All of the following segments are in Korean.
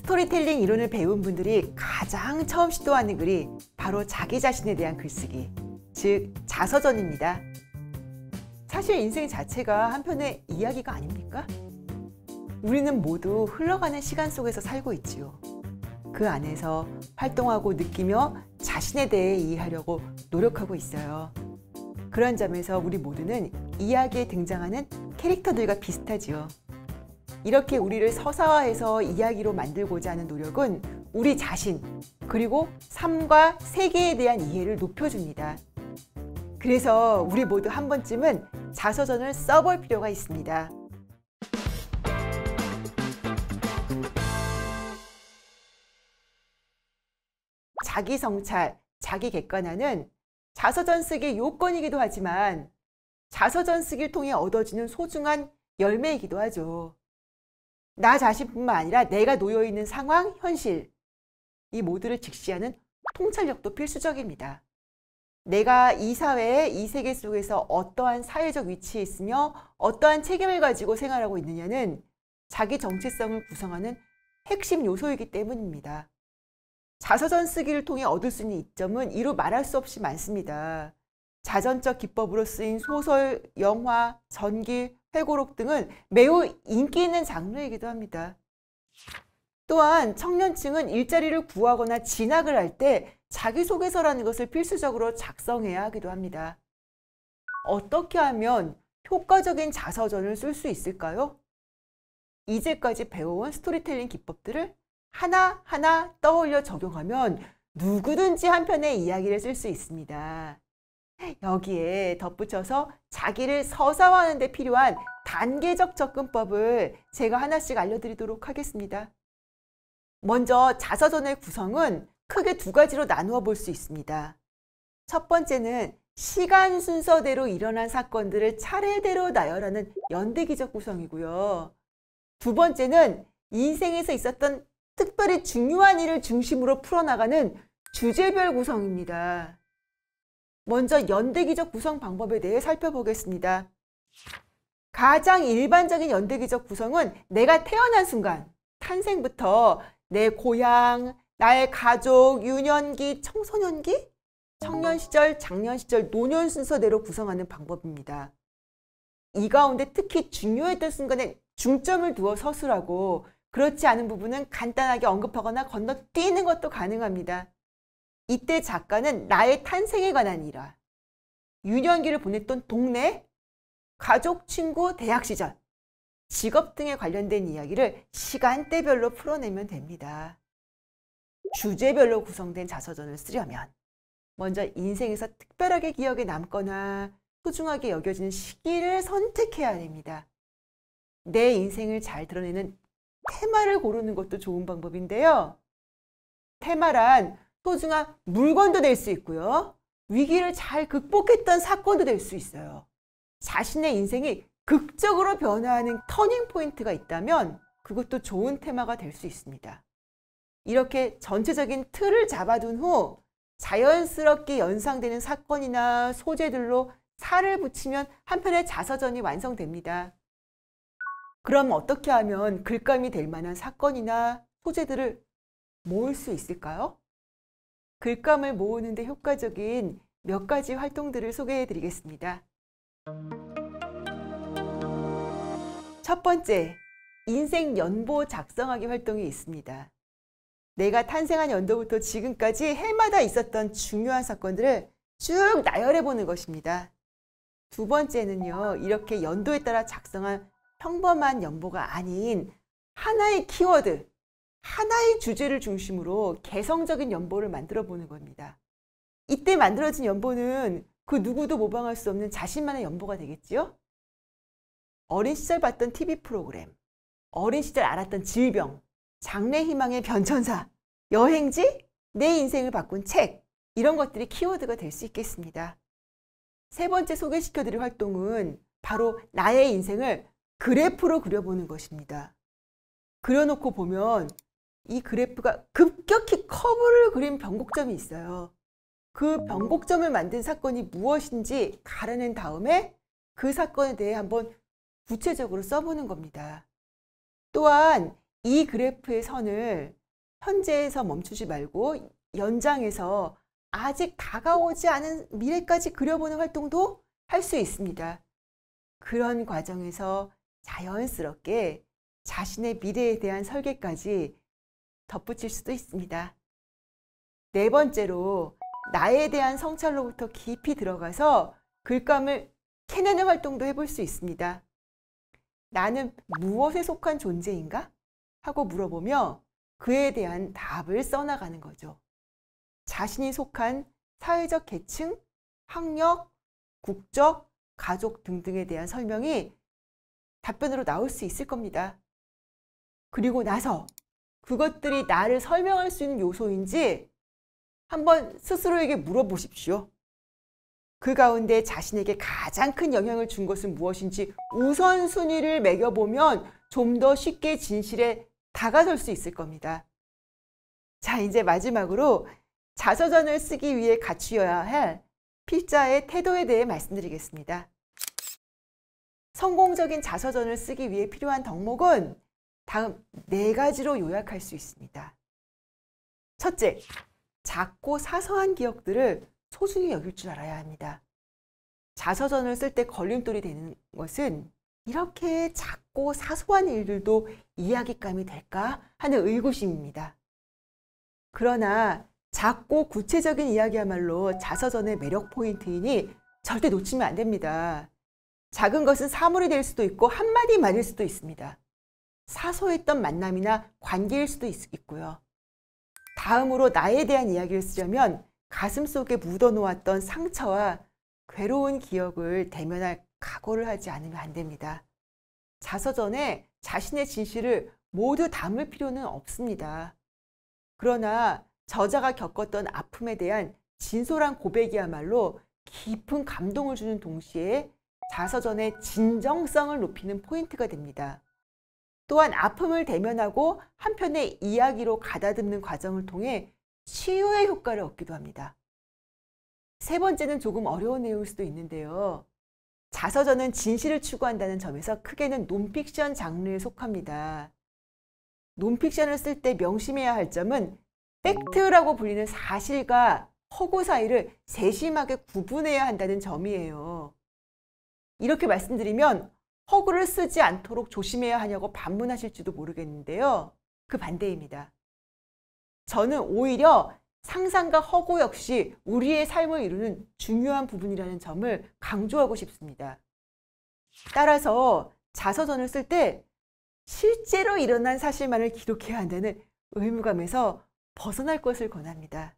스토리텔링 이론을 배운 분들이 가장 처음 시도하는 글이 바로 자기 자신에 대한 글쓰기, 즉 자서전입니다. 사실 인생 자체가 한편의 이야기가 아닙니까? 우리는 모두 흘러가는 시간 속에서 살고 있지요. 그 안에서 활동하고 느끼며 자신에 대해 이해하려고 노력하고 있어요. 그런 점에서 우리 모두는 이야기에 등장하는 캐릭터들과 비슷하지요. 이렇게 우리를 서사화해서 이야기로 만들고자 하는 노력은 우리 자신, 그리고 삶과 세계에 대한 이해를 높여줍니다. 그래서 우리 모두 한 번쯤은 자서전을 써볼 필요가 있습니다. 자기 성찰, 자기 객관화는 자서전 쓰기 요건이기도 하지만 자서전 쓰기를 통해 얻어지는 소중한 열매이기도 하죠. 나 자신뿐만 아니라 내가 놓여있는 상황, 현실, 이 모두를 직시하는 통찰력도 필수적입니다. 내가 이 사회에, 이 세계 속에서 어떠한 사회적 위치에 있으며 어떠한 책임을 가지고 생활하고 있느냐는 자기 정체성을 구성하는 핵심 요소이기 때문입니다. 자서전 쓰기를 통해 얻을 수 있는 이점은 이루 말할 수 없이 많습니다. 자전적 기법으로 쓰인 소설, 영화, 전기, 회고록 등은 매우 인기 있는 장르이기도 합니다. 또한 청년층은 일자리를 구하거나 진학을 할 때 자기소개서라는 것을 필수적으로 작성해야 하기도 합니다. 어떻게 하면 효과적인 자서전을 쓸 수 있을까요? 이제까지 배워온 스토리텔링 기법들을 하나하나 떠올려 적용하면 누구든지 한 편의 이야기를 쓸 수 있습니다. 여기에 덧붙여서 자기를 서사화하는 데 필요한 단계적 접근법을 제가 하나씩 알려드리도록 하겠습니다. 먼저 자서전의 구성은 크게 두 가지로 나누어 볼 수 있습니다. 첫 번째는 시간 순서대로 일어난 사건들을 차례대로 나열하는 연대기적 구성이고요. 두 번째는 인생에서 있었던 특별히 중요한 일을 중심으로 풀어나가는 주제별 구성입니다. 먼저 연대기적 구성 방법에 대해 살펴보겠습니다. 가장 일반적인 연대기적 구성은 내가 태어난 순간, 탄생부터 내 고향, 나의 가족, 유년기, 청소년기, 청년 시절, 장년 시절, 노년 순서대로 구성하는 방법입니다. 이 가운데 특히 중요했던 순간에 중점을 두어 서술하고 그렇지 않은 부분은 간단하게 언급하거나 건너뛰는 것도 가능합니다. 이때 작가는 나의 탄생에 관한 일화, 유년기를 보냈던 동네, 가족, 친구, 대학 시절, 직업 등에 관련된 이야기를 시간대별로 풀어내면 됩니다. 주제별로 구성된 자서전을 쓰려면 먼저 인생에서 특별하게 기억에 남거나 소중하게 여겨지는 시기를 선택해야 됩니다. 내 인생을 잘 드러내는 테마를 고르는 것도 좋은 방법인데요. 테마란 소중한 물건도 될 수 있고요. 위기를 잘 극복했던 사건도 될 수 있어요. 자신의 인생이 극적으로 변화하는 터닝 포인트가 있다면 그것도 좋은 테마가 될 수 있습니다. 이렇게 전체적인 틀을 잡아둔 후 자연스럽게 연상되는 사건이나 소재들로 살을 붙이면 한 편의 자서전이 완성됩니다. 그럼 어떻게 하면 글감이 될 만한 사건이나 소재들을 모을 수 있을까요? 글감을 모으는 데 효과적인 몇 가지 활동들을 소개해 드리겠습니다. 첫 번째, 인생 연보 작성하기 활동이 있습니다. 내가 탄생한 연도부터 지금까지 해마다 있었던 중요한 사건들을 쭉 나열해 보는 것입니다. 두 번째는요, 이렇게 연도에 따라 작성한 평범한 연보가 아닌 하나의 키워드, 하나의 주제를 중심으로 개성적인 연보를 만들어 보는 겁니다. 이때 만들어진 연보는 그 누구도 모방할 수 없는 자신만의 연보가 되겠지요? 어린 시절 봤던 TV 프로그램, 어린 시절 알았던 질병, 장래희망의 변천사, 여행지, 내 인생을 바꾼 책, 이런 것들이 키워드가 될 수 있겠습니다. 세 번째 소개시켜드릴 활동은 바로 나의 인생을 그래프로 그려보는 것입니다. 그려놓고 보면 이 그래프가 급격히 커브를 그린 변곡점이 있어요. 그 변곡점을 만든 사건이 무엇인지 가려낸 다음에 그 사건에 대해 한번 구체적으로 써보는 겁니다. 또한 이 그래프의 선을 현재에서 멈추지 말고 연장해서 아직 다가오지 않은 미래까지 그려보는 활동도 할 수 있습니다. 그런 과정에서 자연스럽게 자신의 미래에 대한 설계까지 덧붙일 수도 있습니다. 네 번째로 나에 대한 성찰로부터 깊이 들어가서 글감을 캐내는 활동도 해볼 수 있습니다. 나는 무엇에 속한 존재인가? 하고 물어보며 그에 대한 답을 써나가는 거죠. 자신이 속한 사회적 계층, 학력, 국적, 가족 등등에 대한 설명이 답변으로 나올 수 있을 겁니다. 그리고 나서 그것들이 나를 설명할 수 있는 요소인지 한번 스스로에게 물어보십시오. 그 가운데 자신에게 가장 큰 영향을 준 것은 무엇인지 우선순위를 매겨보면 좀 더 쉽게 진실에 다가설 수 있을 겁니다. 자, 이제 마지막으로 자서전을 쓰기 위해 갖추어야 할 필자의 태도에 대해 말씀드리겠습니다. 성공적인 자서전을 쓰기 위해 필요한 덕목은 다음 4가지로 요약할 수 있습니다. 첫째, 작고 사소한 기억들을 소중히 여길 줄 알아야 합니다. 자서전을 쓸 때 걸림돌이 되는 것은 이렇게 작고 사소한 일들도 이야깃감이 될까 하는 의구심입니다. 그러나 작고 구체적인 이야기야말로 자서전의 매력 포인트이니 절대 놓치면 안 됩니다. 작은 것은 사물이 될 수도 있고 한마디 말일 수도 있습니다. 사소했던 만남이나 관계일 수도 있고요. 다음으로 나에 대한 이야기를 쓰려면 가슴속에 묻어놓았던 상처와 괴로운 기억을 대면할 각오를 하지 않으면 안 됩니다. 자서전에 자신의 진실을 모두 담을 필요는 없습니다. 그러나 저자가 겪었던 아픔에 대한 진솔한 고백이야말로 깊은 감동을 주는 동시에 자서전의 진정성을 높이는 포인트가 됩니다. 또한 아픔을 대면하고 한편의 이야기로 가다듬는 과정을 통해 치유의 효과를 얻기도 합니다. 세 번째는 조금 어려운 내용일 수도 있는데요. 자서전은 진실을 추구한다는 점에서 크게는 논픽션 장르에 속합니다. 논픽션을 쓸 때 명심해야 할 점은 팩트라고 불리는 사실과 허구 사이를 세심하게 구분해야 한다는 점이에요. 이렇게 말씀드리면 허구를 쓰지 않도록 조심해야 하냐고 반문하실지도 모르겠는데요. 그 반대입니다. 저는 오히려 상상과 허구 역시 우리의 삶을 이루는 중요한 부분이라는 점을 강조하고 싶습니다. 따라서 자서전을 쓸 때 실제로 일어난 사실만을 기록해야 한다는 의무감에서 벗어날 것을 권합니다.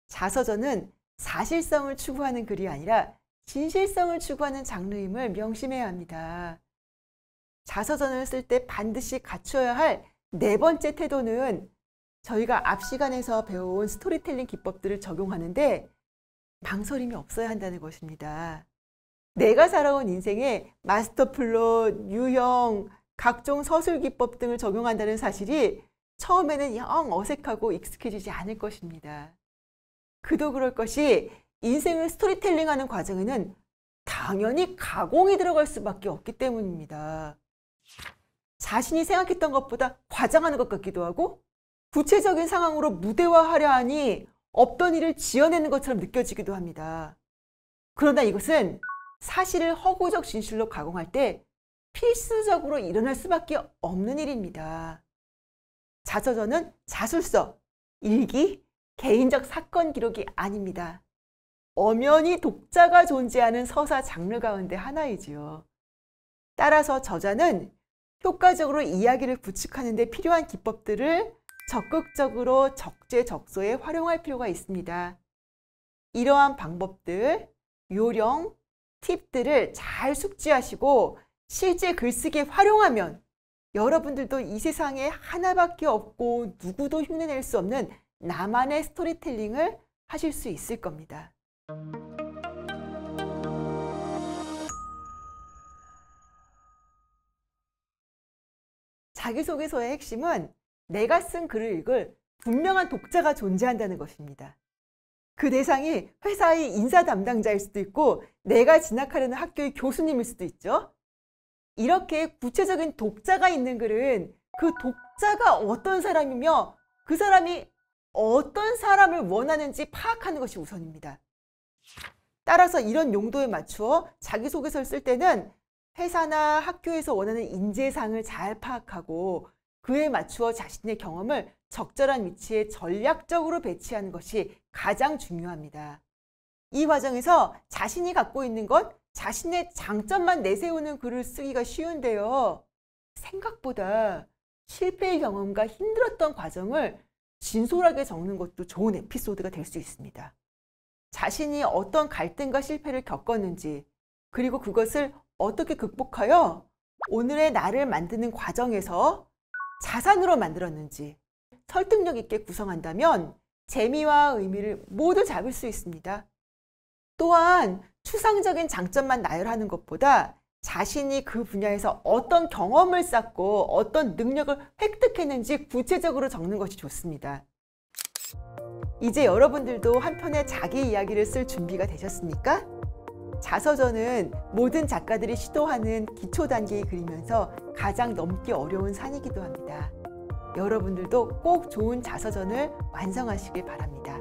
자서전은 사실성을 추구하는 글이 아니라 진실성을 추구하는 장르임을 명심해야 합니다. 자서전을 쓸 때 반드시 갖춰야 할 4번째 태도는 저희가 앞 시간에서 배워온 스토리텔링 기법들을 적용하는데 망설임이 없어야 한다는 것입니다. 내가 살아온 인생에 마스터 플롯, 유형, 각종 서술 기법 등을 적용한다는 사실이 처음에는 영 어색하고 익숙해지지 않을 것입니다. 그도 그럴 것이 인생을 스토리텔링하는 과정에는 당연히 가공이 들어갈 수밖에 없기 때문입니다. 자신이 생각했던 것보다 과장하는 것 같기도 하고 구체적인 상황으로 무대화하려 하니 없던 일을 지어내는 것처럼 느껴지기도 합니다. 그러나 이것은 사실을 허구적 진실로 가공할 때 필수적으로 일어날 수밖에 없는 일입니다. 자서전은 자술서, 일기, 개인적 사건 기록이 아닙니다. 엄연히 독자가 존재하는 서사 장르 가운데 하나이지요. 따라서 저자는 효과적으로 이야기를 구축하는 데 필요한 기법들을 적극적으로 적재적소에 활용할 필요가 있습니다. 이러한 방법들, 요령, 팁들을 잘 숙지하시고 실제 글쓰기에 활용하면 여러분들도 이 세상에 하나밖에 없고 누구도 흉내낼 수 없는 나만의 스토리텔링을 하실 수 있을 겁니다. 자기소개서의 핵심은 내가 쓴 글을 읽을 분명한 독자가 존재한다는 것입니다. 그 대상이 회사의 인사 담당자일 수도 있고 내가 진학하려는 학교의 교수님일 수도 있죠. 이렇게 구체적인 독자가 있는 글은 그 독자가 어떤 사람이며 그 사람이 어떤 사람을 원하는지 파악하는 것이 우선입니다. 따라서 이런 용도에 맞추어 자기소개서를 쓸 때는 회사나 학교에서 원하는 인재상을 잘 파악하고 그에 맞추어 자신의 경험을 적절한 위치에 전략적으로 배치하는 것이 가장 중요합니다. 이 과정에서 자신이 갖고 있는 것, 자신의 장점만 내세우는 글을 쓰기가 쉬운데요. 생각보다 실패의 경험과 힘들었던 과정을 진솔하게 적는 것도 좋은 에피소드가 될 수 있습니다. 자신이 어떤 갈등과 실패를 겪었는지, 그리고 그것을 어떻게 극복하여 오늘의 나를 만드는 과정에서 자산으로 만들었는지 설득력 있게 구성한다면 재미와 의미를 모두 잡을 수 있습니다. 또한 추상적인 장점만 나열하는 것보다 자신이 그 분야에서 어떤 경험을 쌓고 어떤 능력을 획득했는지 구체적으로 적는 것이 좋습니다. 이제 여러분들도 한 편의 자기 이야기를 쓸 준비가 되셨습니까? 자서전은 모든 작가들이 시도하는 기초 단계의 글이면서 가장 넘기 어려운 산이기도 합니다. 여러분들도 꼭 좋은 자서전을 완성하시길 바랍니다.